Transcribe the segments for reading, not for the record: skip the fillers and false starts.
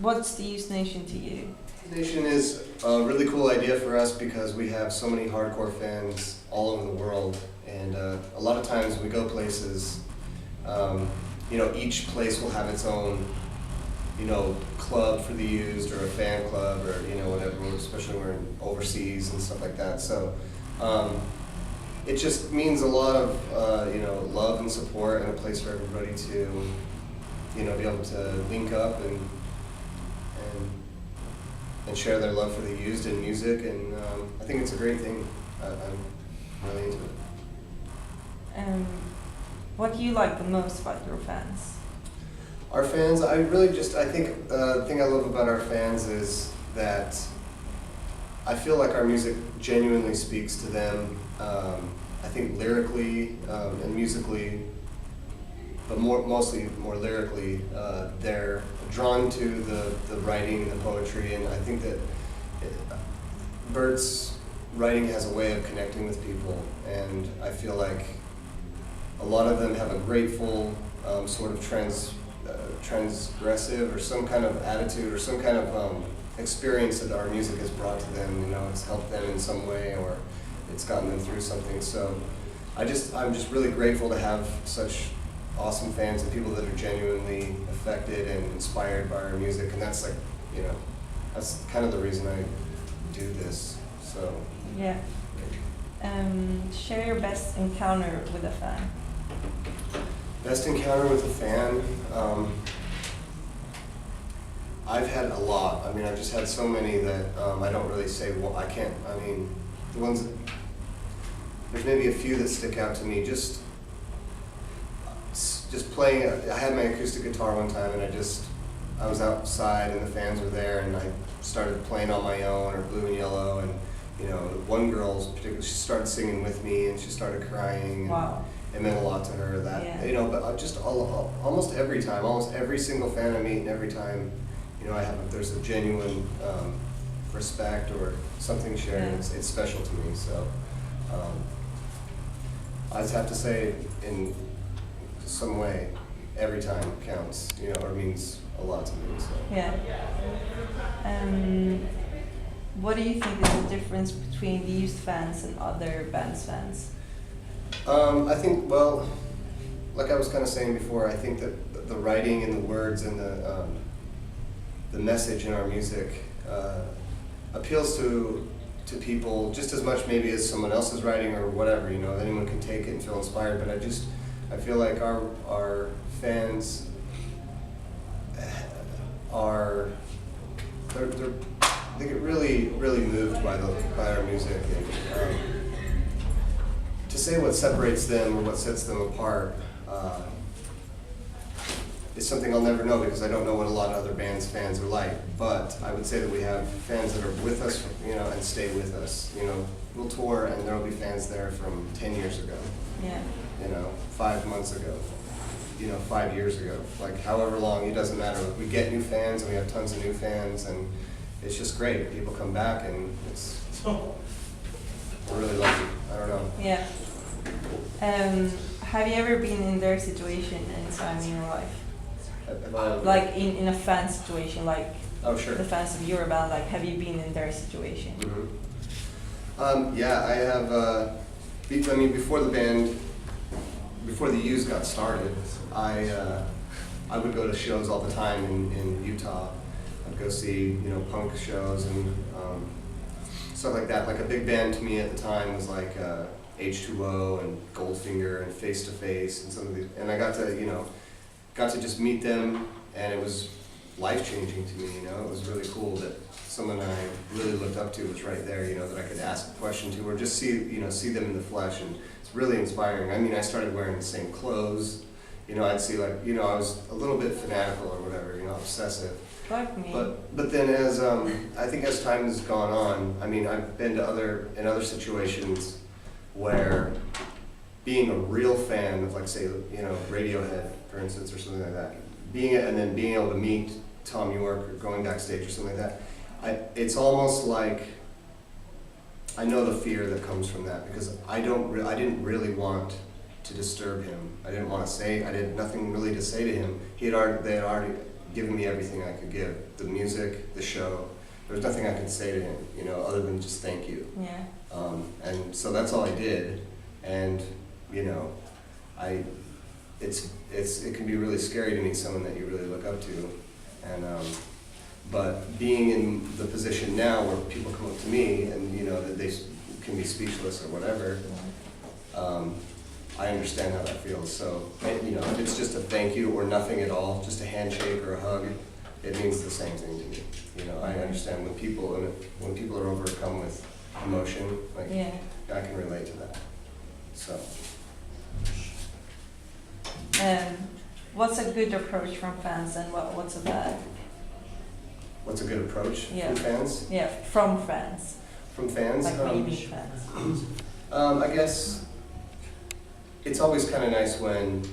What's the Youth Nation to you? Nation is a really cool idea for us because we have so many hardcore fans all over the world, and a lot of times we go places, each place will have its own, club for the used or a fan club or, whatever, especially when we're overseas and stuff like that. So it just means a lot of, love and support and a place for everybody to, be able to link up and share their love for the used and music, and I think it's a great thing. I'm really into it. What do you like the most about your fans? Our fans, I think the thing I love about our fans is that I feel like our music genuinely speaks to them. I think lyrically and musically, but mostly more lyrically, they're drawn to the writing and the poetry, and I think that Bert's writing has a way of connecting with people, and I feel like a lot of them have a grateful sort of transgressive or some kind of attitude or some kind of experience that our music has brought to them. It's helped them in some way or it's gotten them through something. So I'm just really grateful to have such awesome fans and people that are genuinely affected and inspired by our music, and that's that's kind of the reason I do this. So yeah. Share your best encounter with a fan. Best encounter with a fan? I've had a lot. I've just had so many that I don't really say. Well, I can't. The ones. There's maybe a few that stick out to me. Just playing. I had my acoustic guitar one time, and I was outside, and the fans were there, and I started playing on my own, or Blue and Yellow, and one girl particularly, she started singing with me, and she started crying. And wow. It meant a lot to her. That yeah. But just almost every time, almost every single fan I meet, and every time, there's a genuine respect or something shared. Yeah. It's special to me. So I just have to say, in some way, every time counts, or means a lot to me. So. Yeah. What do you think is the difference between the Used fans and other bands' fans? I think, well, like I was kind of saying before, I think that the writing and the words and the message in our music appeals to people just as much maybe as someone else's writing or whatever. Anyone can take it and feel inspired. But I feel like our fans they get really moved by our music. And, to say what separates them or what sets them apart is something I'll never know, because I don't know what a lot of other bands' fans are like. But I would say that we have fans that are with us, and stay with us. We'll tour and there'll be fans there from 10 years ago. Yeah. 5 months ago. 5 years ago. Like however long, it doesn't matter. We get new fans and we have tons of new fans, and it's just great. People come back and we're really lucky. I don't know. Yeah. Have you ever been in their situation anytime in your life? Like in a fan situation, like oh, sure. the fans of your band, like have you been in their situation? Mm-hmm. Yeah, I have. Before the Used got started, I would go to shows all the time in Utah. I'd go see punk shows and stuff like that. Like a big band to me at the time was like H2O and Goldfinger and Face to Face and some of these, and I got to just meet them, and it was life-changing to me. It was really cool that someone I really looked up to was right there. That I could ask a question to, or just see them in the flesh, and it's really inspiring. I started wearing the same clothes. I'd see I was a little bit fanatical or whatever, obsessive. Like me. But then as I think as time has gone on, I've been in other situations where being a real fan of, like, say, Radiohead, for instance, or something like that, being able to meet Tom York or going backstage or something like that, it's almost like I know the fear that comes from that, because I didn't really want to disturb him. I had nothing really to say to him. They had already given me everything I could give. The music, the show. There was nothing I could say to him, you know, other than just thank you. Yeah. And so that's all I did. And you know, it can be really scary to meet someone that you really look up to. And but being in the position now where people come up to me and you know that they can be speechless or whatever, I understand how that feels. So you know, if it's just a thank you or nothing at all, just a handshake or a hug, it means the same thing to me. You know, I understand when people are overcome with emotion, like I can relate to that. So. What's a good approach from fans and what's a bad? What's a good approach from fans? Yeah, from fans. From fans? Like when you meet fans. I guess it's always kind of nice when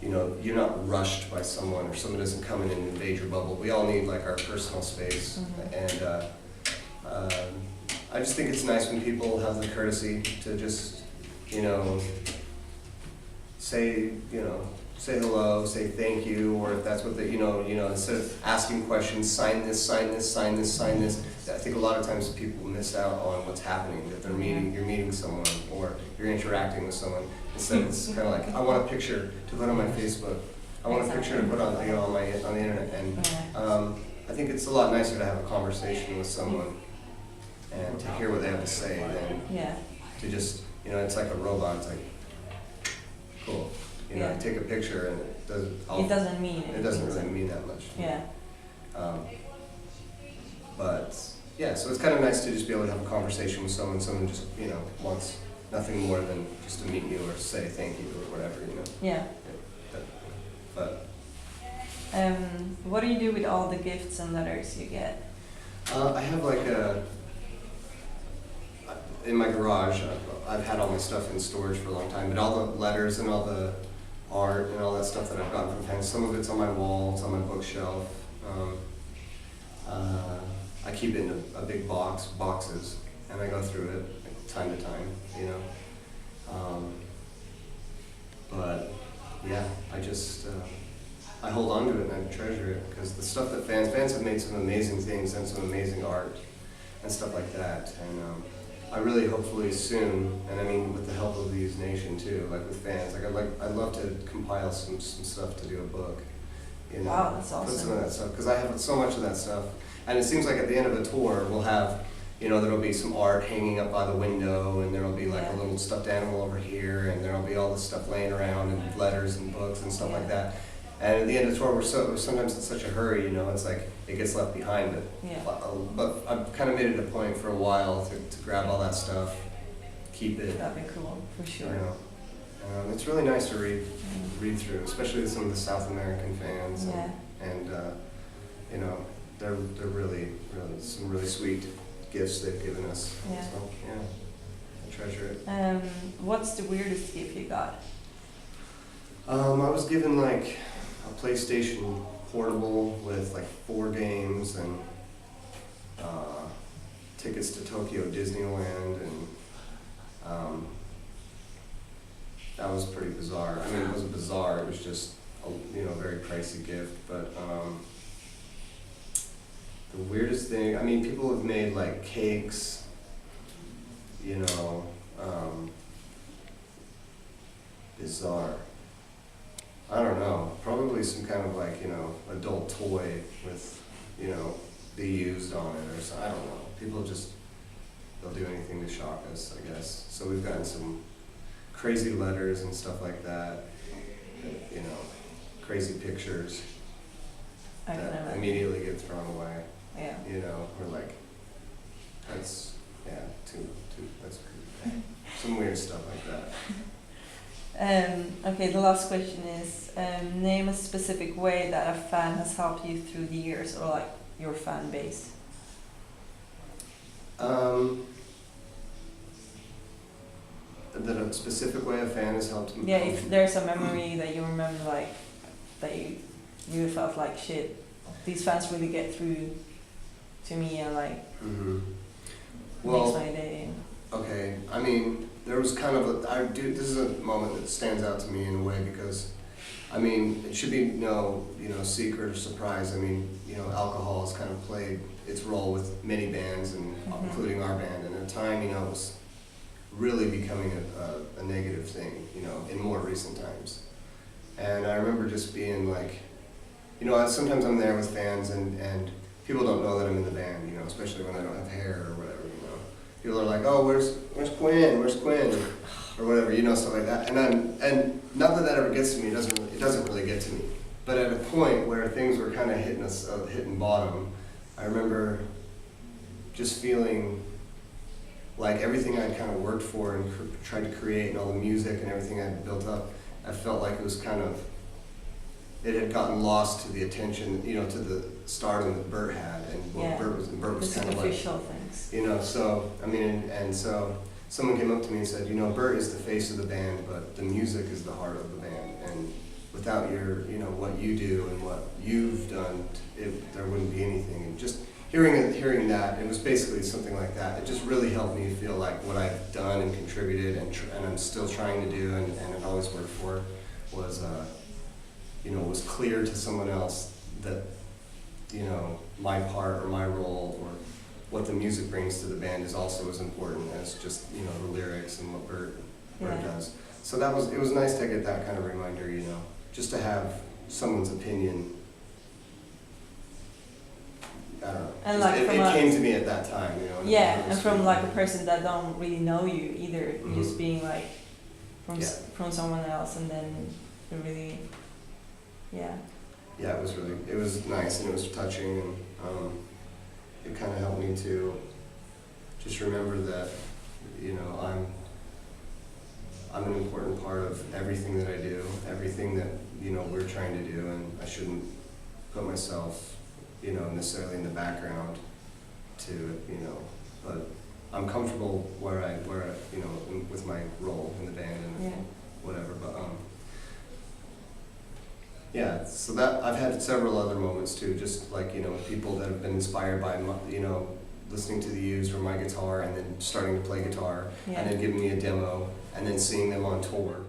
you know, you're not rushed by someone or someone doesn't come in and invade your bubble. We all need like our personal space. And I just think it's nice when people have the courtesy to just, you know, say hello, say thank you, or if that's what they, you know, instead of asking questions, sign this, sign this, sign this, sign this. I think a lot of times people miss out on what's happening, that you're meeting someone, or you're interacting with someone. Instead, it's kind of like, I want a picture to put on my Facebook. I want a picture to put on, you know, on the internet. And I think it's a lot nicer to have a conversation with someone and to hear what they have to say than to just, you know, it's like a robot. It's like, cool. You know, take a picture and it doesn't mean it doesn't really mean that much. Yeah. But yeah, so it's kind of nice to just be able to have a conversation with someone just, you know, wants nothing more than just to meet you or say thank you or whatever, you know. Yeah. But what do you do with all the gifts and letters you get? I have like in my garage, I've had all my stuff in storage for a long time, but all the letters and all the art and all that stuff that I've gotten from fans, some of it's on my wall, it's on my bookshelf. I keep it in a big boxes, and I go through it time to time, you know. But yeah, I hold on to it and I treasure it, because the stuff that fans have made some amazing things and some amazing art and stuff like that. And I really, hopefully soon, and I mean with the help of the Used Nation too, like with fans, I'd love to compile some stuff to do a book. You know, wow, that's awesome. Put some of that stuff, because I have so much of that stuff. And it seems like at the end of a tour, we'll have, you know, there'll be some art hanging up by the window, and there'll be like a little stuffed animal over here, and there'll be all this stuff laying around, and letters and books and stuff like that. And at the end of the tour, we're sometimes in such a hurry, you know, it's like it gets left behind. But I've kind of made it a point for a while to grab all that stuff, keep it. That'd be cool, for sure. You know, it's really nice to read through, especially some of the South American fans. And you know, they're really some really sweet gifts they've given us. Yeah. So yeah, I treasure it. What's the weirdest gift you got? I was given like a PlayStation Portable with like 4 games and tickets to Tokyo Disneyland, and that was pretty bizarre. I mean, it wasn't bizarre, it was just a very pricey gift. But the weirdest thing, I mean, people have made like cakes, you know, bizarre. I don't know, probably some kind of like, you know, adult toy with, you know, the used on it or something. I don't know. People they'll do anything to shock us, I guess. So we've gotten some crazy letters and stuff like that, you know, crazy pictures that immediately get thrown away. Yeah. You know, we're like, that's creepy. Some weird stuff like that. Okay, the last question is, name a specific way that a fan has helped you through the years, or like your fan base. That a specific way a fan has helped me. Yeah, if there's a memory that you remember, like that you felt like shit, these fans really get through to me and like makes my day. Okay, I mean, there was kind of this is a moment that stands out to me in a way, because I mean, it should be no, secret or surprise. I mean, alcohol has kind of played its role with many bands, and including our band. And at the time, it was really becoming a negative thing, in more recent times. And I remember just being like, sometimes I'm there with fans, and people don't know that I'm in the band, especially when I don't have hair or whatever, People are like, oh, where's Quinn? Where's Quinn? Or whatever, stuff like that. And not that ever gets to me. It doesn't really get to me. But at a point where things were kind of hitting bottom, I remember just feeling like everything I'd kind of worked for and tried to create, and all the music and everything I'd built up, I felt like it was it had gotten lost to the attention, to the stardom that Bert had, and what Bert was kind of like, things. So I mean, and so someone came up to me and said, Bert is the face of the band, but the music is the heart of the band, and without your, what you do and what you've done, there wouldn't be anything. And just hearing that, it was basically something like that. It just really helped me feel like what I've done and contributed, and I'm still trying to do, and I've always worked for, was was clear to someone else that, my part or my role or what the music brings to the band is also as important as just, the lyrics and what Bert does. So it was nice to get that kind of reminder, just to have someone's opinion. I don't know. And it came to me at that time, and from like a person that don't really know you either, just being like from someone else, and then it really, Yeah, it was nice, and it was touching, and it kind of helped me to just remember that, I'm an important part of everything that I do, everything that, we're trying to do, and I shouldn't put myself, necessarily in the background to it, but I'm comfortable where I with my role in the band and whatever, but so that I've had several other moments too, just like, people that have been inspired by, listening to the Used or my guitar, and then starting to play guitar, and then giving me a demo, and then seeing them on tour.